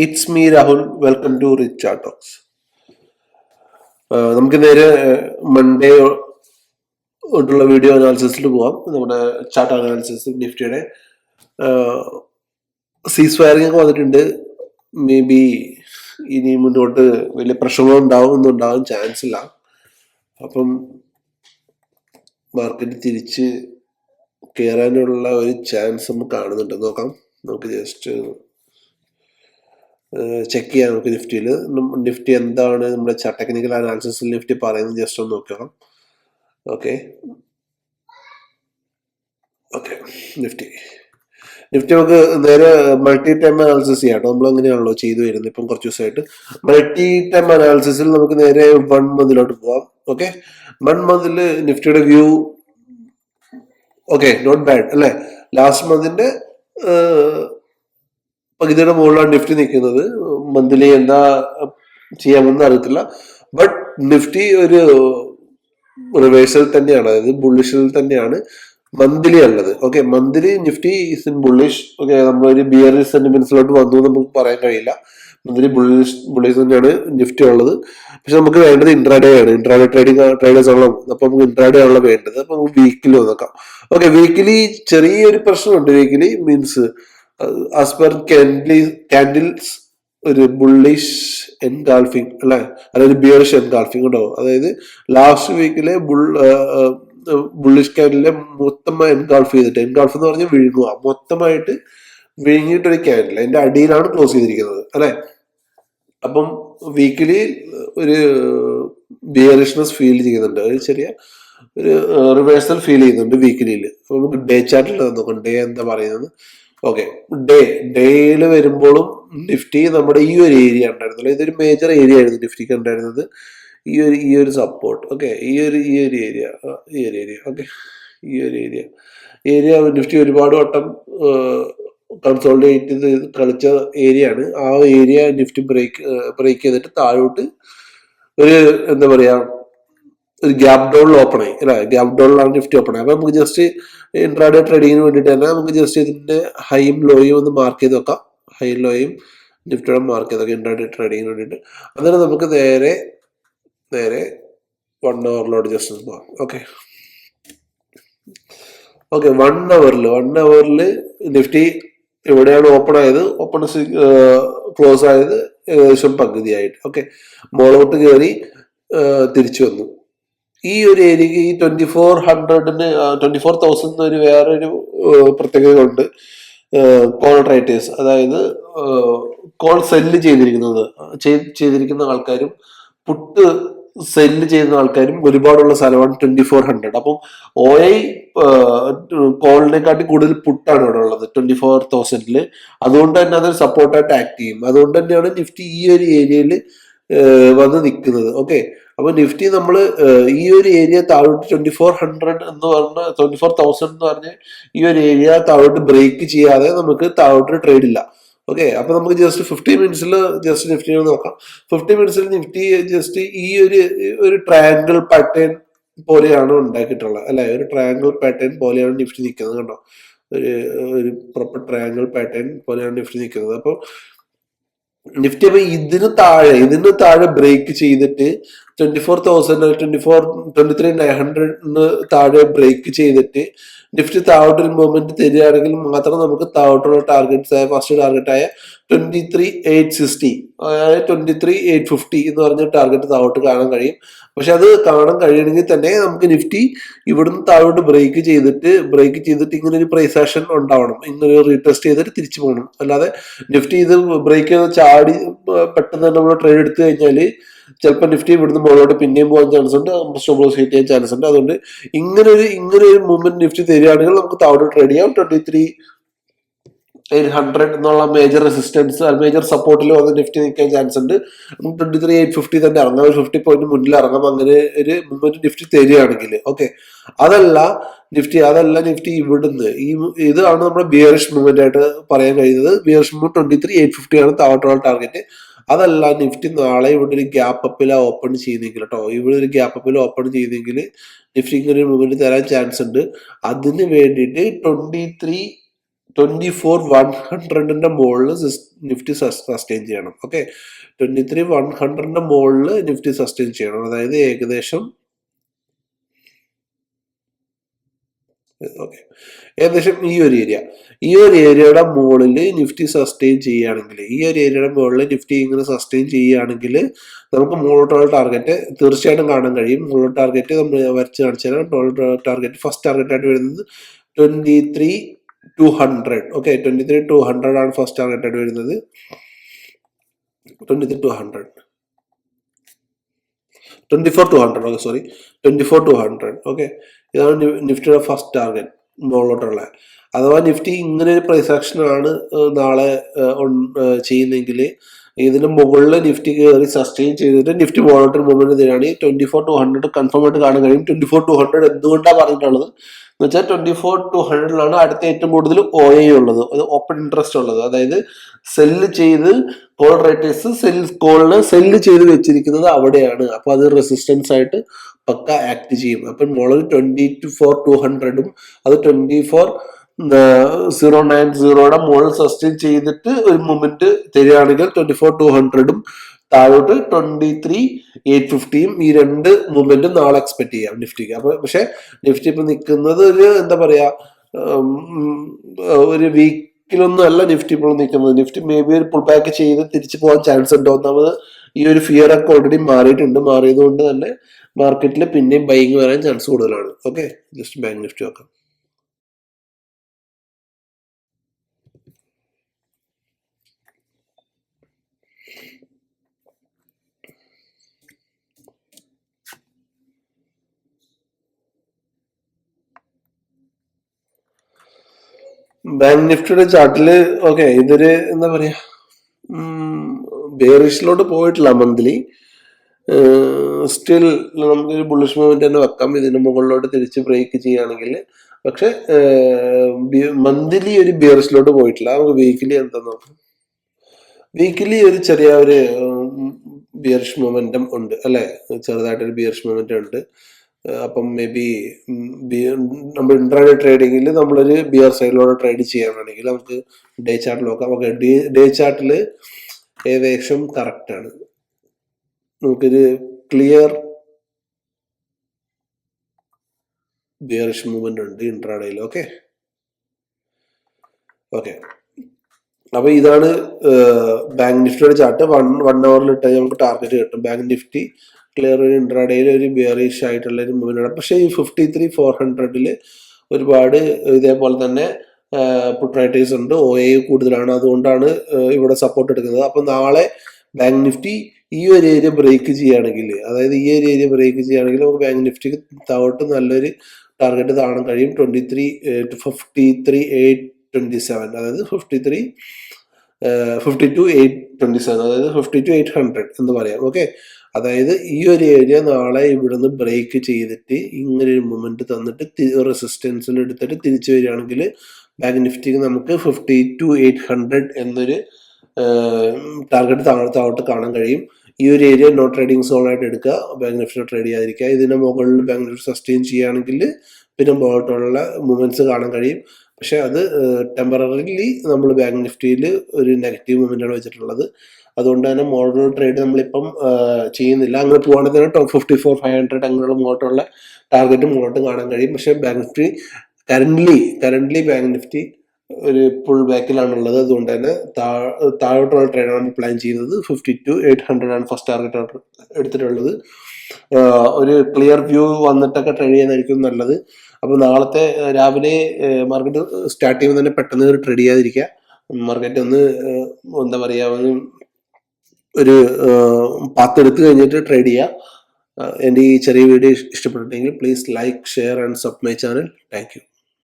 It's me Rahul. Welcome to rich chart talks. നമുക്ക് നേരെ Monday തൊട്ടുള്ള വീഡിയോ അനാലിസിസിൽ പോവാം. നമ്മുടെ ചാർട്ട് അനാലിസിസ് നിഫ്റ്റിയുടെ സീസ് ഫയറിംഗ് ഒക്കെ വന്നിട്ടുണ്ട്. മേ ബി ഇനി മുന്നോട്ട് വലിയ പ്രശ്നങ്ങളൊന്നും ഉണ്ടാവാൻ ചാൻസ് ഇല്ല. അപ്പം മാർക്കറ്റ് തിരിച്ച് കയറാനുള്ള ഒരു ചാൻസ് നമുക്ക് കാണുന്നുണ്ട്. നോക്കാം, നമുക്ക് ജസ്റ്റ് ചെക്ക് ചെയ്യാം. നമുക്ക് നിഫ്റ്റി എന്താണ് നമ്മുടെ ടെക്നിക്കൽ അനാലിസിസിൽ നിഫ്റ്റി പറയുന്നത് ജസ്റ്റ് ഒന്ന് നോക്കാം. ഓക്കെ, നിഫ്റ്റി നമുക്ക് നേരെ മൾട്ടി ടൈം അനാലിസിസ് ചെയ്യാം കേട്ടോ. നമ്മൾ അങ്ങനെയാണല്ലോ ചെയ്തു വരുന്നത് ഇപ്പം കുറച്ച് ദിവസമായിട്ട്. മൾട്ടി ടൈം അനാലിസിസിൽ നമുക്ക് നേരെ 1 മന്തിലോട്ട് പോവാം. ഓക്കെ, 1 മന്തിൽ നിഫ്റ്റിയുടെ വ്യൂ ഓക്കെ, നോട്ട് ബാഡ് അല്ലേ. ലാസ്റ്റ് മന്തിന്റെ പകുതിയുടെ മുകളിലാണ് നിഫ്റ്റി നിൽക്കുന്നത്. മന്ത്ലി എന്താ ചെയ്യാമെന്ന് അറിയത്തില്ല. ബട്ട് നിഫ്റ്റി ഒരു റിവേഴ്സൽ തന്നെയാണ്, അതായത് ബുള്ളിഷിൽ തന്നെയാണ് മന്ത്ലി ഉള്ളത്. Okay, monthly Nifty is in bullish. Okay, നമ്മളൊരു ബിയറിഷ് സെന്റിമെന്റ്സിലോട്ട് വന്നു നമുക്ക് പറയാൻ കഴിയില്ല. മന്ത്ലി ബുള്ളിഷ് തന്നെയാണ് നിഫ്റ്റി ഉള്ളത്. പക്ഷെ നമുക്ക് വേണ്ടത് ഇൻട്രാഡേ ആണ്. ഇൻട്രാഡേ ട്രേഡേഴ്സ് ആണല്ലോ. അപ്പൊ നമുക്ക് ഇൻട്രാഡേ ആണല്ലോ വേണ്ടത്. അപ്പൊ നമുക്ക് വീക്കിലി നോക്കാം. ഓക്കെ, വീക്കിലി ചെറിയൊരു പ്രശ്നമുണ്ട്. Weekly means as per candles ഒരു ബുള്ളിഷ് എൻഗാൾഫിംഗ് അല്ലെ, അതായത് ബിയറിഷ് എൻഗാൾഫിംഗ് ഉണ്ടാവും. അതായത് ലാസ്റ്റ് വീക്കിലെ ബുള്ളിഷ് ക്യാൻഡിലെ മൊത്തമായി എൻഗാൾഫ് ചെയ്തിട്ട്, എൻഗാൾഫ് എന്ന് പറഞ്ഞാൽ വിഴുങ്ങുക, മൊത്തമായിട്ട് വിഴുങ്ങിയിട്ടൊരു ക്യാൻഡിൽ അതിന്റെ അടിയിലാണ് ക്ലോസ് ചെയ്തിരിക്കുന്നത് അല്ലെ. അപ്പം വീക്കിലി ഒരു ബിയറിഷ്നെസ് ഫീൽ ചെയ്യുന്നുണ്ട്, ഒരു ചെറിയ ഒരു റിവേഴ്സൽ ഫീൽ ചെയ്യുന്നുണ്ട് വീക്കിലിയിൽ. അപ്പൊ നമുക്ക് ഡേ ചാർട്ടിൽ നോക്കാം ഡേ എന്താ പറയുന്നത്. ഓക്കെ, ഡേയിൽ വരുമ്പോഴും നിഫ്റ്റി നമ്മുടെ ഈ ഒരു ഏരിയ ഉണ്ടായിരുന്നല്ലോ, ഇതൊരു മേജർ ഏരിയ ആയിരുന്നു നിഫ്റ്റിക്ക് ഉണ്ടായിരുന്നത്. ഈ ഒരു സപ്പോർട്ട്. ഓക്കെ, ഈ ഒരു ഏരിയ ഓക്കെ, ഈ ഒരു ഏരിയ നിഫ്റ്റി ഒരുപാട് വട്ടം കൺസോളിഡേറ്റ് ചെയ്ത് കളിച്ച ഏരിയ ആണ്. ആ ഏരിയ നിഫ്റ്റി ബ്രേക്ക് ചെയ്തിട്ട് താഴോട്ട് ഒരു എന്താ പറയാ, ഒരു ഗ്യാപ് ഡൗണിൽ ഓപ്പൺ ആയി അല്ലെ. ഗ്യാപ് ഡൗണിലാണ് നിഫ്റ്റി ഓപ്പൺ ആയി. അപ്പൊ നമുക്ക് ജസ്റ്റ് ഇൻട്രാഡേ ട്രേഡിങ്ങിന് വേണ്ടിയിട്ട് തന്നെ നമുക്ക് ജസ്റ്റ് ഇതിന്റെ ഹൈയും ലോയും ഒന്ന് മാർക്ക് ചെയ്ത് വെക്കാം. ഹൈ ലോയും നിഫ്റ്റിയുടെ മാർക്ക് ചെയ്ത് വെക്കാം ഇൻട്രാഡേ ട്രേഡിങ്ങിന് വേണ്ടിയിട്ട്. അതിന് നമുക്ക് നേരെ 1 അവറിലോട്ട് ജസ്റ്റ് പോവാം. ഓക്കെ, 1 അവറിൽ നിഫ്റ്റി എവിടെയാണ് ഓപ്പൺ ആയത്, ക്ലോസ് ആയത് ഏകദേശം പകുതിയായിട്ട്. ഓക്കെ, മോളോട്ട് കയറി തിരിച്ചു വന്നു. ഈ ഒരു ഏരിയക്ക് ഈ 24,000 ഒരു വേറൊരു പ്രത്യേകത ഉണ്ട്. കോൾ റൈറ്റേഴ്സ്, അതായത് കോൾ സെല്ല് ചെയ്തിരിക്കുന്ന ആൾക്കാരും പുട്ട് സെല്ല് ചെയ്യുന്ന ആൾക്കാരും ഒരുപാടുള്ള സ്ഥലമാണ് 2400. അപ്പം OI കോളിനെക്കാട്ടി കൂടുതൽ പുട്ടാണ് ഇവിടെ ഉള്ളത് 24,000. അതുകൊണ്ട് തന്നെ അതൊരു സപ്പോർട്ടായിട്ട് ആക്ട് ചെയ്യും. അതുകൊണ്ട് തന്നെയാണ് നിഫ്റ്റി ഈ ഒരു ഏരിയയിൽ വന്ന് നിൽക്കുന്നത്. ഓക്കെ, അപ്പൊ നിഫ്റ്റി നമ്മൾ ഈ ഒരു ഏരിയ താഴോട്ട് 2400 എന്ന് പറഞ്ഞ 24,000 എന്ന് പറഞ്ഞ ഈ ഒരു ഏരിയ താഴോട്ട് ബ്രേക്ക് ചെയ്യാതെ നമുക്ക് താഴോട്ട് ട്രേഡ് ഇല്ല. ഓക്കെ, അപ്പൊ നമുക്ക് ജസ്റ്റ് 50 മിനിറ്റ്സിൽ ജസ്റ്റ് നിഫ്റ്റിയെ നോക്കാം. 50 മിനിറ്റ്സിൽ നിഫ്റ്റി ജസ്റ്റ് ഈ ഒരു ട്രയാങ്കിൾ പാറ്റേൺ പോലെയാണ് ഉണ്ടാക്കിയിട്ടുള്ളത് അല്ലെ. ഒരു ട്രയാങ്കിൾ പാറ്റേൺ പോലെയാണ് നിഫ്റ്റി നിൽക്കുന്നത് കണ്ടോ. ഒരു പ്രോപ്പർ ട്രയാങ്കിൾ പാറ്റേൺ പോലെയാണ് നിഫ്റ്റി നിൽക്കുന്നത്. അപ്പൊ നിഫ്റ്റി അപ്പൊ ഇതിന് താഴെ ബ്രേക്ക് ചെയ്തിട്ട് 24,000 23,900 താഴെ ബ്രേക്ക് ചെയ്തിട്ട് നിഫ്റ്റി താഴോട്ടൊരു മൂവ്മെന്റ് തരികയാണെങ്കിൽ മാത്രം നമുക്ക് താഴോട്ടുള്ള ടാർഗറ്റ്സ് ആയ ഫസ്റ്റ് ടാർഗറ്റായ 23,860 അതായത് 23,850 എന്ന് പറഞ്ഞ ടാർഗറ്റ് താഴോട്ട് കാണാൻ കഴിയും. പക്ഷെ അത് കാണാൻ കഴിയണമെങ്കിൽ തന്നെ നമുക്ക് നിഫ്റ്റി ഇവിടുന്ന് താഴോട്ട് ബ്രേക്ക് ചെയ്തിട്ട് ഇങ്ങനെ ഒരു പ്രൈസ് ആക്ഷൻ ഉണ്ടാവണം, ഇങ്ങനെ റീടെസ്റ്റ് ചെയ്തിട്ട് തിരിച്ചു പോകണം. അല്ലാതെ നിഫ്റ്റി ഇത് ബ്രേക്ക് ചെയ്ത് ചാടി പെട്ടെന്ന് തന്നെ നമ്മൾ ട്രേഡ് എടുത്തു കഴിഞ്ഞാൽ ചിലപ്പോൾ നിഫ്റ്റി ഇവിടുന്ന് മുകളിലോട്ട് പിന്നെയും പോകാൻ ചാൻസ് ഉണ്ട്, സ്റ്റോപ്പ് ലോസ് ഹിറ്റ് ചെയ്യാൻ ചാൻസ് ഉണ്ട്. അതുകൊണ്ട് ഇങ്ങനെ ഒരു മൂവ്മെന്റ് നിഫ്റ്റി തരികയാണെങ്കിൽ നമുക്ക് താഴോട്ട് ട്രേഡ് ചെയ്യാം. 23,800 എന്നുള്ള മേജർ റെസിസ്റ്റൻസ്, മേജർ സപ്പോർട്ടിൽ വന്ന് നിഫ്റ്റി നിൽക്കാൻ ചാൻസ് ഉണ്ട്. 23,850 തന്നെ ഇറങ്ങാം, ഒരു 50 പോയിന്റ് മുന്നിൽ ഇറങ്ങാം. അങ്ങനെ ഒരു മൂവ്മെന്റ് നിഫ്റ്റി തരികയാണെങ്കിൽ. ഓക്കെ, അതല്ല നിഫ്റ്റി ഇവിടുന്ന് ഇതാണ് നമ്മുടെ ബിയറിഷ് മൂവ്മെന്റ് ആയിട്ട് പറയാൻ കഴിയുന്നത്. ബിയറിഷ് മൂവ്മെന്റ് 23,850 ആണ് താഴോട്ടുള്ള ടാർഗറ്റ്. അതല്ല നിഫ്റ്റി നാളെ ഇവിടെ ഒരു ഗ്യാപ്പ് അപ്പിലാ ഓപ്പൺ ചെയ്യുന്നെങ്കിൽ കേട്ടോ, ഇവിടെ ഒരു ഗ്യാപ്പ് അപ്പിൽ ഓപ്പൺ ചെയ്യുന്നെങ്കിൽ നിഫ്റ്റി ഇങ്ങനെ ഒരു മൂവ്മെന്റ് തരാൻ ചാൻസ് ഉണ്ട്. അതിന് വേണ്ടിയിട്ട് 23,000 24,100 മുകളിൽ നിഫ്റ്റി സസ്റ്റെയിൻ ചെയ്യണം. ഓക്കെ, 23,100 മുകളിൽ നിഫ്റ്റി സസ്റ്റെയിൻ ചെയ്യണം. അതായത് ഏകദേശം ഓക്കെ, ഏകദേശം ഈ ഒരു ഏരിയയുടെ മുകളിൽ നിഫ്റ്റി സസ്റ്റെയിൻ ചെയ്യുകയാണെങ്കിൽ, ഈ ഒരു ഏരിയയുടെ മുകളിൽ നിഫ്റ്റി ഇങ്ങനെ സസ്റ്റെയിൻ ചെയ്യുകയാണെങ്കിൽ നമുക്ക് മുകളിലോട്ടുള്ള ടാർഗറ്റ് തീർച്ചയായിട്ടും കാണാൻ കഴിയും. മുകളിലോട്ട് ടാർഗറ്റ് നമ്മൾ വരച്ച് കാണിച്ചാൽ ടാർഗറ്റ് ഫസ്റ്റ് ടാർഗറ്റ് ആയിട്ട് വരുന്നത് 23,200. ഓക്കെ, 23,200 ആണ് ഫസ്റ്റ് ടാർഗറ്റ് ആയിട്ട് വരുന്നത്. 23,200 24,200 സോറി 24,200. ഓക്കെ, ഇതാണ് നിഫ്റ്റിയുടെ ഫസ്റ്റ് ടാർഗറ്റ് മുകളിലോട്ടുള്ള. അഥവാ നിഫ്റ്റി ഇങ്ങനെ ഒരു പ്രൈസ് ആക്ഷൻ ആണ് നാളെ ചെയ്യുന്നെങ്കിൽ ഇതിന് മുകളിൽ നിഫ്റ്റി കയറി സസ്റ്റെയിൻ ചെയ്തിട്ട് നിഫ്റ്റി മുകളിലോട്ട് മൂവ്മെന്റ് തരികയാണെങ്കിൽ 24,200 കൺഫേം ആയിട്ട് കാണാൻ കഴിയും. 24,200 എന്തുകൊണ്ടാണ് പറഞ്ഞിട്ടുള്ളത് എന്ന് വെച്ചാൽ 24,200 അടുത്ത ഏറ്റവും കൂടുതൽ OA ഉള്ളത്, അത് ഓപ്പൺ ഇൻട്രസ്റ്റ് ഉള്ളത്. അതായത് സെല്ല് ചെയ്ത് കോൾ റേറ്റേഴ്സ് കോളിന് സെല്ല് ചെയ്ത് വെച്ചിരിക്കുന്നത് അവിടെയാണ്. അപ്പൊ അത് റെസിസ്റ്റൻസ് ആയിട്ട് പക്ക ആക്ട് ചെയ്യും. അപ്പം മുകളിൽ 24,200 അത് 24,090 മുകളിൽ സസ്റ്റെയിൻ ചെയ്തിട്ട് ഒരു മൂവ്മെന്റ് തരികയാണെങ്കിൽ 24,200 താഴോട്ട് 23,850 ഈ രണ്ട് മൂവ്മെന്റും നാളെ എക്സ്പെക്ട് ചെയ്യാം നിഫ്റ്റിക്ക്. അപ്പൊ പക്ഷെ നിഫ്റ്റി ഇപ്പൊ നിൽക്കുന്നത് ഒരു എന്താ പറയാ ഒരു വീക്കിലൊന്നും അല്ല നിഫ്റ്റി ഇപ്പോൾ നിൽക്കുന്നത്. നിഫ്റ്റി മേ ബി ഒരു പുൾ ബാക്ക് ചെയ്ത് തിരിച്ചു പോകാൻ ചാൻസ് ഉണ്ട്. ഒന്നാമത് ഈ ഒരു ഫിയർ ഒക്കെ ഓൾറെഡി മാറിയത് കൊണ്ട് തന്നെ മാർക്കറ്റിൽ പിന്നെയും ബൈങ് വരാൻ ചാൻസ് കൂടുതലാണ്. ഓക്കെ, ജസ്റ്റ് ബാങ്ക് നിഫ്റ്റി നോക്കാം. ബാങ്ക് നിഫ്റ്റിയുടെ ചാർട്ടില് ഓക്കെ, ഇതൊരു എന്താ പറയാ ബേറിഷിലോട്ട് പോയിട്ടില്ല മന്ത്ലി. സ്റ്റിൽ നമുക്കൊരു ബുള്ളിഷ് മൂവ്മെന്റ് തന്നെ വെക്കാം ഇതിന് മുകളിലോട്ട് തിരിച്ച് ബ്രേക്ക് ചെയ്യുകയാണെങ്കിൽ. പക്ഷെ മന്ത്ലി ഒരു ബിയറിഷിലോട്ട് പോയിട്ടില്ല. നമുക്ക് വീക്കിലി എന്താ നോക്കാം. വീക്കിലി ഒരു ചെറിയ ഒരു ബിയറിഷ് മൊമെന്റം ഉണ്ട് അല്ലെ, ചെറുതായിട്ടൊരു ബിയറിഷ് മൊമെന്റം ഉണ്ട്. അപ്പം മേ ബി നമ്മൾ ഇൻട്രാഡേ ട്രേഡിങ്ങിൽ നമ്മളൊരു ബിയർ സൈഡിലൂടെ ട്രേഡ് ചെയ്യാനാണെങ്കിൽ നമുക്ക് ഡേ ചാർട്ടിൽ നോക്കാം. ഓക്കെ, ഡേ ചാർട്ടിൽ ഏകദേശം കറക്റ്റ് ആണ്. നമുക്കൊരു ക്ലിയർ ബിയറിഷ് മൂവ്മെന്റ് ഉണ്ട് ഇൻട്രാഡേയിൽ. ഓക്കെ, അപ്പൊ ഇതാണ് ബാങ്ക് നിഫ്റ്റിയുടെ ചാർട്ട്. 1 hour ഇട്ട് നമുക്ക് ടാർഗറ്റ് കിട്ടും. ബാങ്ക് നിഫ്റ്റി ക്ലിയർ ഒരു ഇൻട്രാഡേയിൽ ഒരു ബിയറിഷ് ആയിട്ടുള്ള ഒരു മൂവ്മെന്റ് ആണ്. പക്ഷേ ഈ 53,400 ഒരുപാട് ഇതേപോലെ തന്നെ പുട്ട് റൈറ്റേഴ്സ് ഉണ്ട്, OA കൂടുതലാണ്. അതുകൊണ്ടാണ് ഇവിടെ സപ്പോർട്ട് എടുക്കുന്നത്. അപ്പൊ നാളെ ബാങ്ക് നിഫ്റ്റി ഈ ഒരു ഏരിയ ബ്രേക്ക് ചെയ്യുകയാണെങ്കിൽ, അതായത് ഈ ഒരു ഏരിയ ബ്രേക്ക് ചെയ്യുകയാണെങ്കിൽ നമുക്ക് ബാങ്ക് നിഫ്റ്റിക്ക് താഴോട്ട് നല്ലൊരു ടാർഗറ്റ് കാണാൻ കഴിയും. 53,827, അതായത് 52,827, അതായത് 52,800 എന്ന് പറയാം. ഓക്കെ, അതായത് ഈ ഒരു ഏരിയ നാളെ ഇവിടുന്ന് ബ്രേക്ക് ചെയ്തിട്ട് ഇങ്ങനെ ഒരു മൂവ്മെന്റ് തന്നിട്ട് റെസിസ്റ്റൻസിൽ എടുത്തിട്ട് തിരിച്ചു വരികയാണെങ്കിൽ ബാങ്ക് നിഫ്റ്റിക്ക് നമുക്ക് 52,800 എന്നൊരു ടാർഗറ്റ് താഴോട്ട് കാണാൻ കഴിയും. ഈ ഒരു ഏരിയ നോ ട്രേഡിംഗ് സോൺ ആയിട്ട് എടുക്കുക, ബാങ്ക് നിഫ്റ്റി ട്രേഡ് ചെയ്യാതിരിക്കുക. ഇതിന്റെ മുകളിൽ ബാങ്ക് നിഫ്റ്റി സസ്റ്റെയിൻ ചെയ്യുകയാണെങ്കിൽ പിന്നെ മുകളിലോട്ടുള്ള മൂവ്മെന്റ്സ് കാണാൻ കഴിയും. പക്ഷെ അത് ടെമ്പററിലി നമ്മൾ ബാങ്ക് നിഫ്റ്റിയിൽ ഒരു നെഗറ്റീവ് മൂവ്മെന്റ് ആണ് വെച്ചിട്ടുള്ളത്. അതുകൊണ്ട് തന്നെ മോഡൽ ട്രേഡ് നമ്മളിപ്പം ചെയ്യുന്നില്ല. അങ്ങനെ പോവാണെങ്കിൽ തന്നെ 54,500 അങ്ങനെയുള്ള മുകളിലോട്ടുള്ള ടാർഗറ്റ് മുകളിലോട്ട് കാണാൻ കഴിയും. പക്ഷെ bank Nifty currently bank Nifty ഒരു പുൾ ബാക്കിലാണുള്ളത്. അതുകൊണ്ട് തന്നെ താഴോട്ടുള്ള ട്രേഡാണ് നമ്മൾ പ്ലാൻ ചെയ്യുന്നത്. 52,800 ആണ് ഫസ്റ്റ് ടാർഗറ്റ് എടുത്തിട്ടുള്ളത്. ഒരു ക്ലിയർ വ്യൂ വന്നിട്ടൊക്കെ ട്രേഡ് ചെയ്യുന്നതായിരിക്കും നല്ലത്. അപ്പൊ നാളത്തെ രാവിലെ മാർക്കറ്റ് സ്റ്റാർട്ട് ചെയ്യുമ്പോൾ തന്നെ പെട്ടെന്ന് ട്രേഡ് ചെയ്യാതിരിക്കുക. മാർക്കറ്റ് ഒന്ന് എന്താ പറയാ ഒരു പാത്തെടുത്ത് കഴിഞ്ഞിട്ട് ട്രേഡ് ചെയ്യുക. എൻ്റെ ഈ ചെറിയ വീഡിയോ ഇഷ്ടപ്പെട്ടിട്ടുണ്ടെങ്കിൽ please like, share and sub my channel. Thank you.